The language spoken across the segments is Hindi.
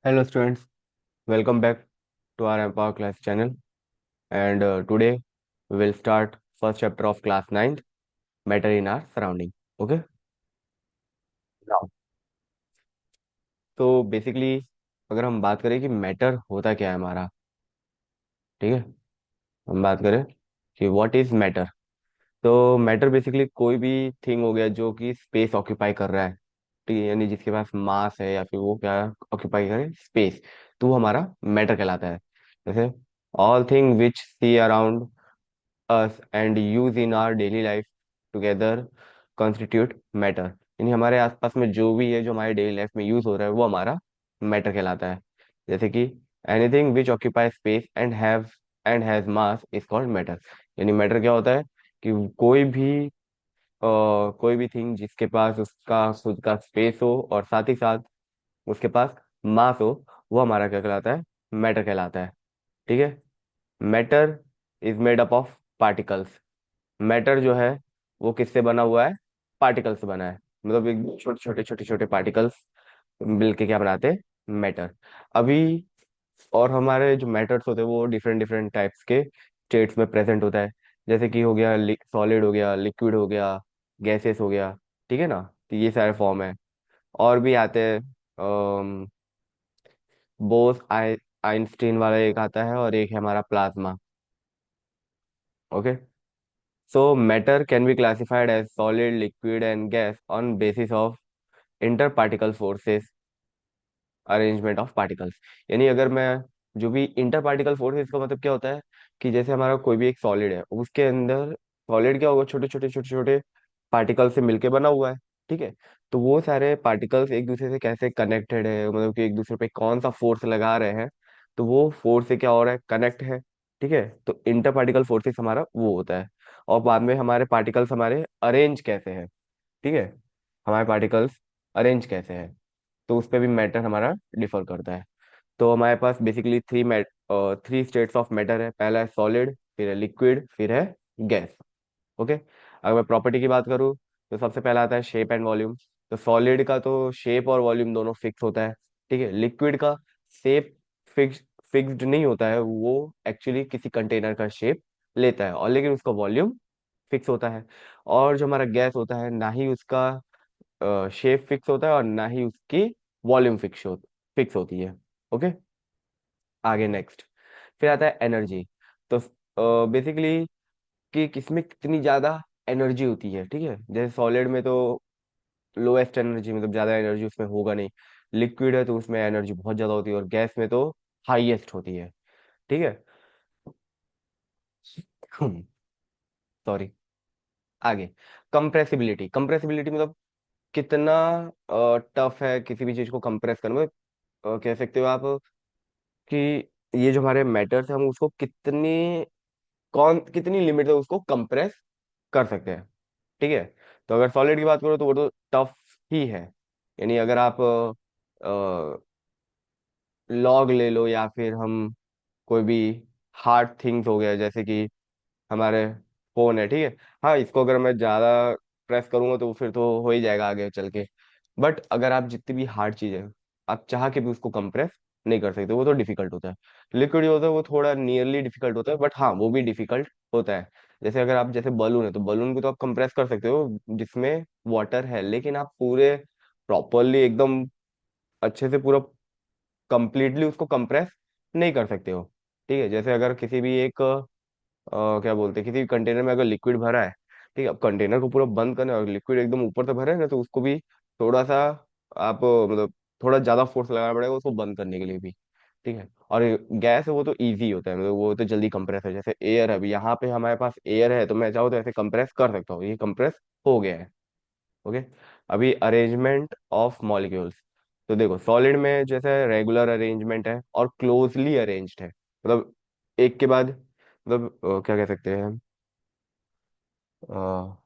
Hello students, welcome back to our Empower Class channel and today we will start first chapter of class 9th, matter in our surrounding. Okay? Now, तो बेसिकली अगर हम बात करें कि मैटर होता क्या है हमारा, ठीक है, हम बात करें कि व्हाट इज मैटर। तो मैटर बेसिकली कोई भी थिंग हो गया जो कि स्पेस ऑक्यूपाई कर रहा है, ठीक है, यानी जिसके पास मास है या फिर वो क्या ऑक्यूपाई करे स्पेस, तो वो हमारा मैटर कहलाता है। जैसे all thing which see around us and use in our daily life together constitute matter। यानी हमारे आसपास में जो भी है जो हमारे डेली लाइफ में यूज हो रहा है वो हमारा मैटर कहलाता है। जैसे कि anything which occupy space and has mass is called matter. यानी मैटर क्या होता है कि कोई भी थिंग जिसके पास उसका खुद का स्पेस हो और साथ ही साथ उसके पास मास हो, वो हमारा क्या कहलाता है, मैटर कहलाता है। ठीक है। Matter is made up of particles. Matter जो है वो किससे बना हुआ है, पार्टिकल से बना है। मतलब एक छोटे छोटे पार्टिकल्स मिलके क्या बनाते हैं, मैटर। अभी और हमारे जो मैटर्स होते हैं वो डिफरेंट डिफरेंट टाइप्स के स्टेट्स में प्रेजेंट होता है। जैसे कि हो गया सॉलिड, हो गया लिक्विड, हो गया गैसेस, हो गया। ठीक है ना। तो ये सारे फॉर्म है। और भी आते हैं, बोस आइंस्टीन वाला एक आता है और एक है हमारा plasma. Okay. So matter can be classified as solid, liquid, and gas on basis of interparticle forces, arrangement of particles. यानी अगर मैं जो भी इंटर पार्टिकल फोर्स, इसका मतलब क्या होता है कि जैसे हमारा कोई भी एक सॉलिड है, उसके अंदर सॉलिड क्या होगा, छोटे छोटे पार्टिकल से मिलके बना हुआ है। ठीक है। तो वो सारे पार्टिकल्स एक दूसरे से कैसे कनेक्टेड है, मतलब कि एक दूसरे पे कौन सा फोर्स लगा रहे हैं, तो वो फोर्स से क्या हो रहा है, कनेक्ट है। ठीक है। तो इंटर पार्टिकल फोर्सेस हमारा वो होता है। और बाद में हमारे पार्टिकल्स हमारे अरेंज कैसे है। ठीक है। हमारे पार्टिकल्स अरेंज कैसे है, तो उस पर भी मैटर हमारा डिफर करता है। तो हमारे पास basically three states of matter है। पहला है सॉलिड, फिर है लिक्विड, फिर है गैस। ओके। अगर मैं प्रॉपर्टी की बात करूँ तो सबसे पहला आता है शेप एंड वॉल्यूम। तो सॉलिड का तो शेप और वॉल्यूम दोनों फिक्स होता है। ठीक है। लिक्विड का शेप फिक्स फिक्स्ड नहीं होता है, वो एक्चुअली किसी कंटेनर का शेप लेता है, और लेकिन उसका वॉल्यूम फिक्स होता है। और जो हमारा गैस होता है, ना ही उसका शेप फिक्स होता है और ना ही उसकी वॉल्यूम फिक्स होती है। ओके। आगे नेक्स्ट, फिर आता है एनर्जी। तो बेसिकली कि किसमें कितनी ज्यादा एनर्जी होती है। ठीक है। जैसे सॉलिड में तो लोएस्ट एनर्जी, मतलब ज्यादा एनर्जी उसमें होगा नहीं। लिक्विड है तो उसमें एनर्जी बहुत ज्यादा होती है, और गैस में तो हाईएस्ट होती है। ठीक है। सॉरी। आगे, कंप्रेसिबिलिटी। कंप्रेसिबिलिटी मतलब कितना टफ है किसी भी चीज को कंप्रेस करना। मतलब कह सकते हो आप कि ये जो हमारे मैटर्स है, हम उसको कितनी लिमिट तक उसको कंप्रेस कर सकते हैं। ठीक है। तो अगर सॉलिड की बात करो तो वो तो टफ ही है। यानी अगर आप लॉग ले लो, या फिर हम कोई भी हार्ड थिंग्स हो गया, जैसे कि हमारे फोन है। ठीक है। हाँ, इसको अगर मैं ज्यादा प्रेस करूंगा तो फिर तो हो ही जाएगा आगे चल के। बट अगर आप जितनी भी हार्ड चीज है, आप चाह के भी उसको कंप्रेस नहीं कर सकते, वो तो डिफिकल्ट होता है। लिक्विड जो होता है वो थोड़ा नियरली डिफिकल्ट होता है, बट हाँ वो भी डिफिकल्ट होता है। जैसे अगर आप जैसे बलून है, तो बलून को तो आप कंप्रेस कर सकते हो जिसमें वाटर है, लेकिन आप पूरे प्रॉपरली एकदम अच्छे से पूरा कंप्लीटली उसको कंप्रेस नहीं कर सकते हो। ठीक है। जैसे अगर किसी भी एक क्या बोलते हैं, किसी भी कंटेनर में अगर लिक्विड भरा है, ठीक है, अब कंटेनर को पूरा बंद करना है और लिक्विड एकदम ऊपर से भरा है ना, तो उसको भी थोड़ा सा आप मतलब थोड़ा ज्यादा फोर्स लगाना पड़ेगा उसको बंद करने के लिए भी। ठीक है। और गैस है वो तो इजी होता है, मतलब वो तो जल्दी कंप्रेस है। जैसे एयर है, अभी यहाँ पे हमारे पास एयर है, तो मैं चाहूँ तो ऐसे कंप्रेस कर सकता हूँ, ये कंप्रेस हो गया है। ओके। अभी अरेंजमेंट ऑफ मॉलिक्यूल्स। तो देखो सॉलिड में जैसे रेगुलर अरेंजमेंट है और क्लोजली अरेंज्ड है, मतलब एक के बाद, मतलब क्या कह सकते हैं, अ,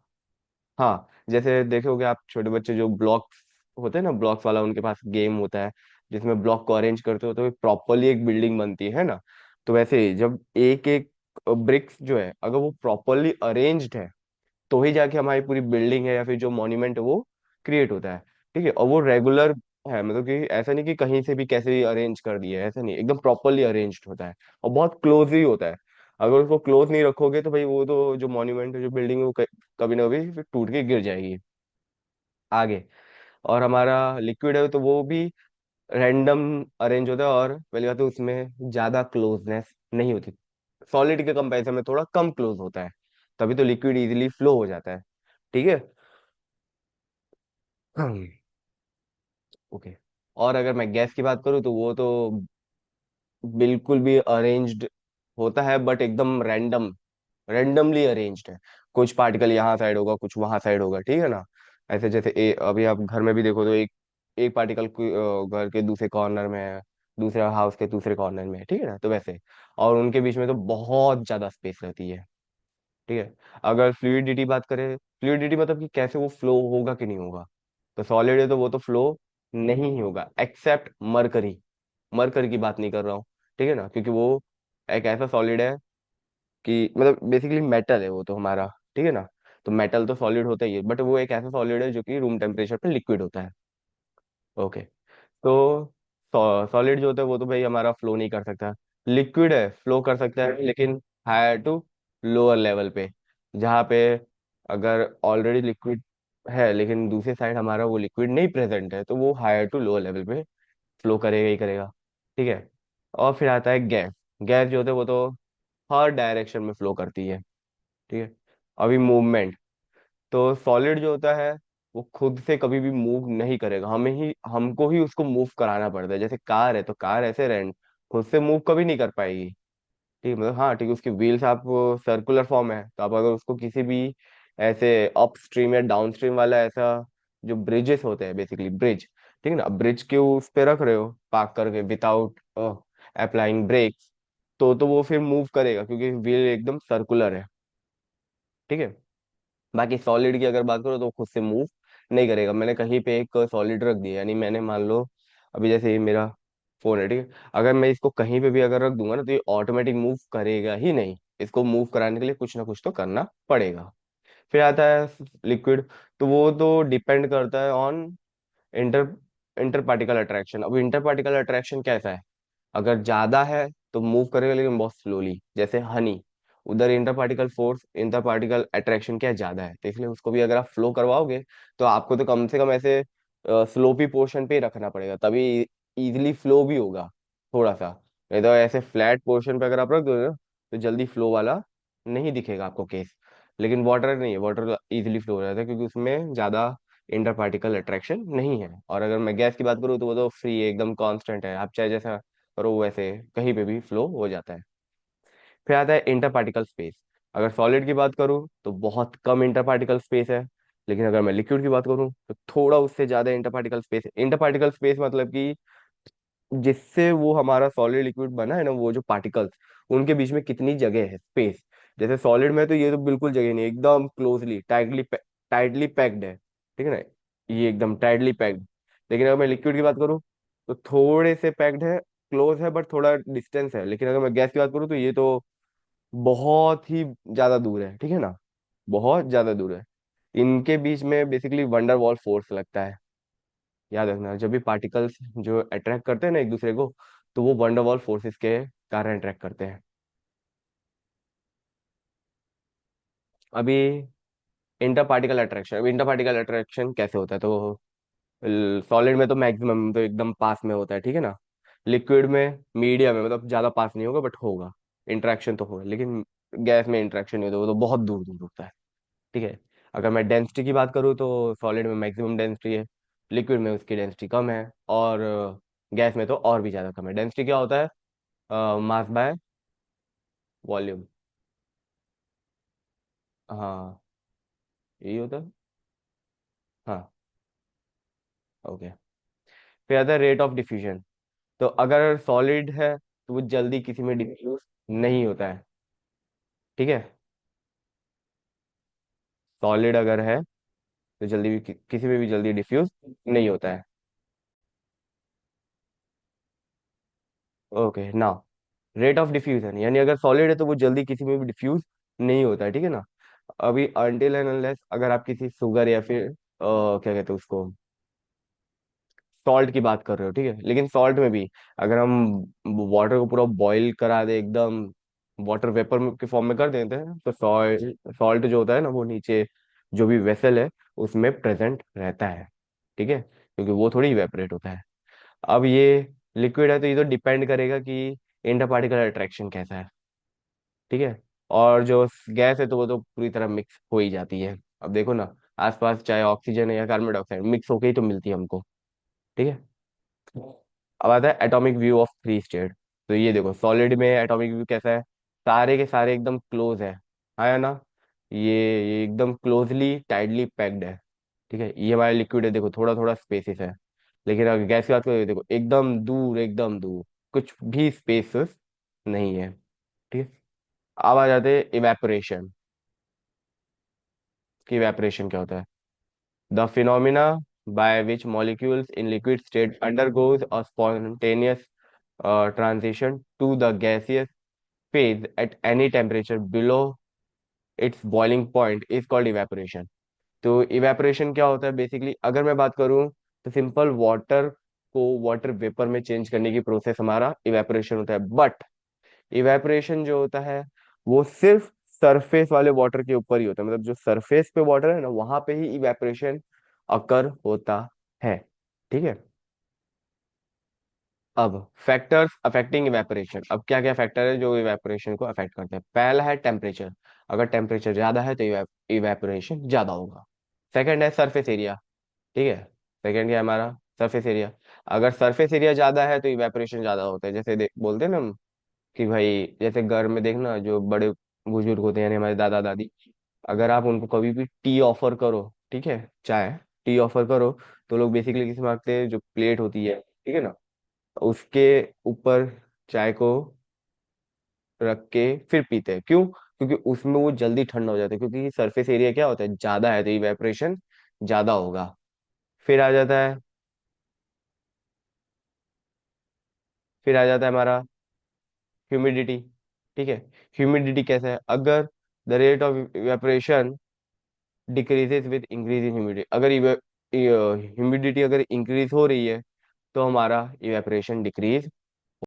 हाँ, जैसे देखोगे आप छोटे बच्चे जो ब्लॉक्स होते हैं ना, ब्लॉक्स वाला उनके पास गेम होता है जिसमें ब्लॉक को अरेंज करते हो तो प्रॉपरली एक बिल्डिंग बनती है ना। तो वैसे ही जब एक एक ब्रिक्स जो है अगर वो प्रॉपरली अरेंज्ड है, तो ही जाके हमारी पूरी बिल्डिंग है या फिर जो मॉन्यूमेंट है वो क्रिएट होता है। ठीक है। और वो रेगुलर है, मतलब कि ऐसा नहीं कि कहीं से भी कैसे भी अरेंज कर दिया है, ऐसा नहीं, एकदम प्रॉपरली अरेंज्ड होता है और बहुत क्लोज ही होता है। अगर उसको क्लोज नहीं रखोगे तो भाई वो तो जो मॉन्यूमेंट है, जो बिल्डिंग है, वो कभी ना कभी फिर टूट के गिर जाएगी। आगे, और हमारा लिक्विड है तो वो भी रैंडम अरेंज होता है, और पहली बात तो उसमें ज्यादा क्लोजनेस नहीं होती, सॉलिड के कंपैरिजन में थोड़ा कम क्लोज होता है, तभी तो लिक्विड इजीली फ्लो हो जाता है। ठीक है। ओके। और अगर मैं गैस की बात करूँ तो वो तो बिल्कुल भी अरेंज्ड होता है, बट एकदम रैंडमली अरेंज्ड है। कुछ पार्टिकल यहाँ साइड होगा, कुछ वहां साइड होगा, ठीक है ना। ऐसे जैसे अभी आप घर में भी देखो तो एक एक पार्टिकल घर के दूसरे कॉर्नर में है, दूसरा हाउस के दूसरे कॉर्नर में है, ठीक है ना, तो वैसे। और उनके बीच में तो बहुत ज्यादा स्पेस रहती है। ठीक है। अगर फ्लूइडिटी बात करें, फ्लूइडिटी मतलब कि कैसे वो फ्लो होगा कि नहीं होगा, तो सॉलिड है तो वो तो फ्लो नहीं ही होगा, एक्सेप्ट मरकरी। मरकरी की बात नहीं कर रहा हूँ, ठीक है ना, क्योंकि वो एक ऐसा सॉलिड है कि मतलब बेसिकली मेटल है वो तो हमारा, ठीक है ना। तो मेटल तो सॉलिड होता ही है, बट वो एक ऐसा सॉलिड है जो कि रूम टेम्परेचर पे लिक्विड होता है। ओके। तो सॉलिड जो होता है वो तो भाई हमारा फ्लो नहीं कर सकता। लिक्विड है, फ्लो कर सकता है, लेकिन हायर टू लोअर लेवल पे, जहाँ पे अगर ऑलरेडी लिक्विड है लेकिन दूसरी साइड हमारा वो लिक्विड नहीं प्रेजेंट है, तो वो हायर टू लोअर लेवल पे फ्लो करेगा ही करेगा। ठीक है। और फिर आता है गैस। गैस जो होता है वो तो हर डायरेक्शन में फ्लो करती है। ठीक है। अभी मूवमेंट, तो सॉलिड जो होता है वो खुद से कभी भी मूव नहीं करेगा, हमको ही उसको मूव कराना पड़ता है। जैसे कार है तो कार ऐसे रैंड खुद से मूव कभी नहीं कर पाएगी। ठीक है, मतलब हाँ ठीक है, उसकी व्हील्स आप सर्कुलर फॉर्म है, तो आप अगर उसको किसी भी ऐसे अप स्ट्रीम या डाउन स्ट्रीम वाला ऐसा जो ब्रिजेस होते हैं, बेसिकली ब्रिज, ठीक है ना, ब्रिज के उस पे रख रहे हो पार्क करके विदाउट अप्लाइंग ब्रेक्स, तो वो फिर मूव करेगा क्योंकि व्हील एकदम सर्कुलर है। ठीक है। बाकी सॉलिड की अगर बात करो तो वो खुद से मूव नहीं करेगा। मैंने कहीं पे एक सॉलिड रख दिया, यानी मैंने मान लो अभी जैसे ये मेरा फोन है, ठीक है, अगर मैं इसको कहीं पे भी अगर रख दूंगा ना तो ये ऑटोमेटिक मूव करेगा ही नहीं, इसको मूव कराने के लिए कुछ ना कुछ तो करना पड़ेगा। फिर आता है लिक्विड, तो वो तो डिपेंड करता है on inter inter particle attraction. अब इंटर पार्टिकल अट्रैक्शन कैसा है, अगर ज्यादा है तो मूव करेगा लेकिन बहुत स्लोली, जैसे हनी, उधर inter particle force inter particle attraction क्या है, ज्यादा है, तो इसलिए उसको भी अगर आप फ्लो करवाओगे तो आपको तो कम से कम ऐसे स्लोपी पोर्शन पे ही रखना पड़ेगा, तभी इजिली फ्लो भी होगा थोड़ा सा। नहीं तो ऐसे फ्लैट पोर्शन पे अगर आप रख दोगे ना, तो जल्दी फ्लो वाला नहीं दिखेगा आपको केस। लेकिन वाटर नहीं है, वाटर इजिली फ्लो हो जाता है क्योंकि उसमें ज्यादा इंटर पार्टिकल अट्रैक्शन नहीं है। और अगर मैं गैस की बात करूँ तो वो तो फ्री है, एकदम कांस्टेंट है, आप चाहे जैसा करो वैसे कहीं पे भी फ्लो हो जाता है। फिर आता है इंटर पार्टिकल स्पेस। अगर सॉलिड की बात करूँ तो बहुत कम इंटर पार्टिकल स्पेस है, लेकिन अगर मैं लिक्विड की बात करूँ तो थोड़ा उससे ज्यादा इंटर पार्टिकल स्पेस है। इंटर पार्टिकल स्पेस मतलब कि जिससे वो हमारा सॉलिड लिक्विड बना है ना, वो जो पार्टिकल्स, उनके बीच में कितनी जगह है, स्पेस। जैसे सॉलिड में तो ये तो बिल्कुल जगह नहीं है, एकदम क्लोजली टाइटली पैक्ड है, ठीक है ना, ये एकदम टाइटली पैक्ड। लेकिन अगर मैं लिक्विड की बात करूँ तो थोड़े से पैक्ड है, क्लोज है, बट थोड़ा डिस्टेंस है। लेकिन अगर मैं गैस की बात करूँ तो ये तो बहुत ही ज्यादा दूर है, ठीक है ना, बहुत ज्यादा दूर है। इनके बीच में बेसिकली वंडर वॉल फोर्स लगता है। याद रखना, जब भी पार्टिकल्स जो अट्रैक्ट करते हैं ना एक दूसरे को, तो वो वंडरवॉल फोर्सेस के कारण अट्रैक्ट करते हैं। अभी इंटर पार्टिकल अट्रैक्शन, अभी इंटर पार्टिकल अट्रैक्शन कैसे होता है, तो सॉलिड में तो मैक्सिमम तो एकदम पास में होता है, ठीक है ना। लिक्विड में मीडियम में, मतलब ज्यादा पास नहीं होगा बट होगा, इंटरेक्शन तो होगा। लेकिन गैस में इंटरेक्शन नहीं होता, वो तो बहुत दूर दूर होता है। ठीक है। अगर मैं डेंसिटी की बात करूँ तो सॉलिड में मैक्सिमम डेंसिटी है, लिक्विड में उसकी डेंसिटी कम है, और गैस में तो और भी ज्यादा कम है। डेंसिटी क्या होता है, मास बाय वॉल्यूम। हाँ, यही होता है। हाँ। ओके। फिर आता है रेट ऑफ डिफ्यूजन। तो अगर सॉलिड है तो वो जल्दी किसी में डिफ्यूज नहीं होता है। ठीक है। सॉलिड अगर है तो जल्दी भी किसी में भी जल्दी डिफ्यूज नहीं होता है। ओके ना, रेट ऑफ डिफ्यूजन यानी अगर सॉलिड है तो वो जल्दी किसी में भी डिफ्यूज नहीं होता है, ठीक है ना। अभी अनटिल एंड अनलेस अगर आप किसी शुगर या फिर क्या कहते हैं उसको, सॉल्ट की बात कर रहे हो, ठीक है, लेकिन सॉल्ट में भी अगर हम वाटर को पूरा बॉईल करा दे एकदम, वाटर वेपर के फॉर्म में कर देते हैं, तो सॉल्ट सॉल्ट जो होता है ना वो नीचे जो भी वेसल है उसमें प्रेजेंट रहता है, ठीक है, क्योंकि वो थोड़ी इवेपोरेट होता है। अब ये लिक्विड है तो ये तो डिपेंड करेगा कि इंटर पार्टिकल अट्रैक्शन कैसा है, ठीक है। और जो गैस है तो वो तो पूरी तरह मिक्स हो ही जाती है। अब देखो ना, आसपास चाहे ऑक्सीजन है या कार्बन डाइऑक्साइड मिक्स होके ही तो मिलती है हमको, ठीक है। अब आता है atomic view of three state. तो ये देखो सॉलिड में एटॉमिक व्यू कैसा है, सारे के सारे एकदम क्लोज है ना, ये एकदम क्लोजली टाइटली पैक्ड है, ठीक है। ये हमारा लिक्विड है, देखो थोड़ा थोड़ा स्पेसिस है, लेकिन अगर गैस की बात करें तो देखो एकदम दूर, एकदम दूर, कुछ भी स्पेसेस नहीं है, ठीक है। अब आ जाते हैं इवेपोरेशन। कि इवेपोरेशन क्या होता है? The phenomena by which molecules in liquid state undergoes a spontaneous transition to the gaseous phase at any temperature below its boiling point is called evaporation। तो इवेपोरेशन क्या होता है बेसिकली, अगर मैं बात करूं तो सिंपल वाटर को वाटर वेपर में चेंज करने की प्रोसेस हमारा इवेपोरेशन होता है। बट इवेपोरेशन जो होता है वो सिर्फ सरफेस वाले वाटर के ऊपर ही होता है, मतलब जो सरफेस पे वाटर है ना वहां पे ही इवेपोरेशन अकर होता है, ठीक है। अब फैक्टर्स अफेक्टिंग इवेपोरेशन, अब क्या क्या फैक्टर है जो इवेपोरेशन को अफेक्ट करते हैं? पहला है टेम्परेचर, अगर टेम्परेचर ज्यादा है तो इवेपोरेशन ज्यादा होगा। सेकंड है सरफेस एरिया, ठीक है, सेकंड क्या है हमारा? Surface area. अगर सरफेस एरिया ज्यादा है तो इवेपोरेशन ज्यादा होता है, जैसे बोलते हैं ना हम कि भाई जैसे घर में देखना जो बड़े बुजुर्ग होते हैं यानी हमारे दादा दादी, अगर आप उनको कभी भी टी ऑफर करो, ठीक है, चाय टी ऑफर करो, तो लोग बेसिकली किस मांगते हैं, जो प्लेट होती है, ठीक है ना, उसके ऊपर चाय को रख के फिर पीते हैं। क्यों? क्योंकि उसमें वो जल्दी ठंडा हो जाता है, क्योंकि सरफेस एरिया क्या होता है, ज्यादा है तो इवेपोरेशन ज्यादा होगा। फिर आ जाता है, फिर आ जाता है हमारा ह्यूमिडिटी, ठीक है। ह्यूमिडिटी कैसा है? अगर the rate of evaporation decreases with increase in humidity, अगर ह्यूमिडिटी अगर इंक्रीज हो रही है तो हमारा इवेपोरेशन डिक्रीज